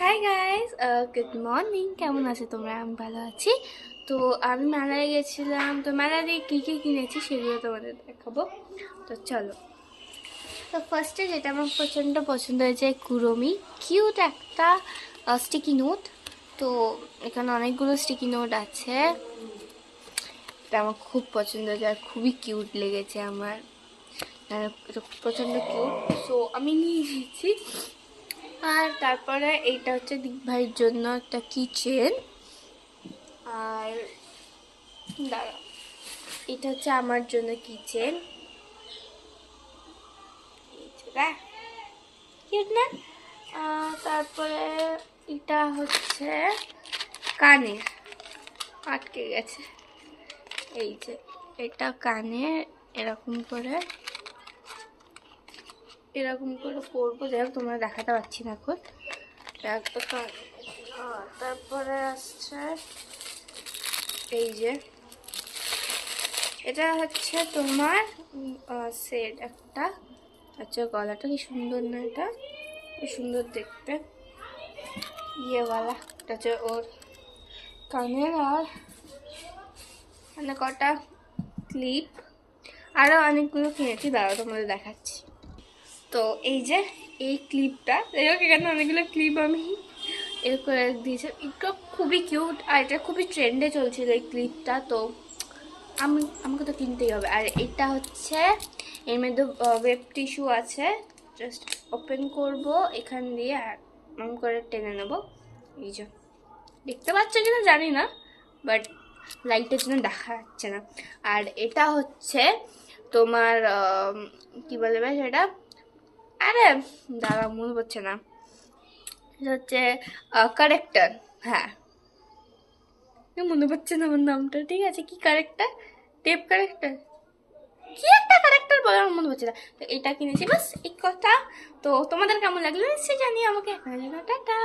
Hi guys, good morning. কেমন আছো তোমরা? আমি ভালো আছি। তো আমি মেলায় গেছিলাম, তো মেলায় দিয়ে কী কী কিনেছি সেগুলো তোমাদের দেখাবো। তো চলো। তো ফার্স্টে যেটা আমার প্রচণ্ড পছন্দ হয়েছে, কুরমি কিউট একটা স্টিকি নোট। তো এখানে অনেকগুলো স্টিকি নোট আছে। এটা আমার খুব পছন্দ হয়েছে আর খুবই কিউট লেগেছে আমার। এটা প্রচণ্ড কিউট, সো আমি নিয়ে নিয়েছি। আর তারপরে এইটা হচ্ছে দিক ভাইয়ের জন্য একটা কিচেন। আর দাঁড়া, এটা হচ্ছে আমার জন্য কিচেন। কিউট না? তারপরে এটা হচ্ছে কানে আটকে গেছে। এই যে এটা কানে এরকম করে পরবো, যাই হোক তোমরা দেখাতে পারছি না এখন। তারপরে আসছে এই যে এটা হচ্ছে তোমার সেট একটা। আচ্ছা, গলাটা কি সুন্দর না? এটা কি সুন্দর দেখতে, ইয়েওয়ালা। এটা হচ্ছে ওর কানের। আর মানে কটা ক্লিপ, আরও অনেকগুলো কিনেছি, দাঁড়াও তোমাদের দেখাচ্ছি। তো এই যে এই ক্লিপটা, যাই হোক এখানে অনেকগুলো ক্লিপ আমি এর করে দিয়েছি। এটা খুবই কিউট আর এটা খুবই ট্রেন্ডে চলছিল এই ক্লিপটা। তো আমাকে তো কিনতেই হবে। আর এটা হচ্ছে এর মধ্যে ওয়েব টিস্যু আছে, জাস্ট ওপেন করব এখান দিয়ে আর করে টেনে নেব। এই যে দেখতে পাচ্ছ কিনা জানি না, বাট লাইটের জন্য দেখা যাচ্ছে না। আর এটা হচ্ছে তোমার কি বলবে সেটা, আরে দাদা মনে পড়ছে না। এটা হচ্ছে কারেক্টার। হ্যাঁ, মনে পড়ছে না আমার নামটা। ঠিক আছে, কি কারেক্টার? টেপ কারেক্টার, কি একটা ক্যারেক্টার বলে আমার মনে হচ্ছে না। তো এটা কিনেছি, বাস এই কথা। তো তোমাদের কেমন লাগলো নিশ্চয়ই জানিয়ে আমাকে। টাটা।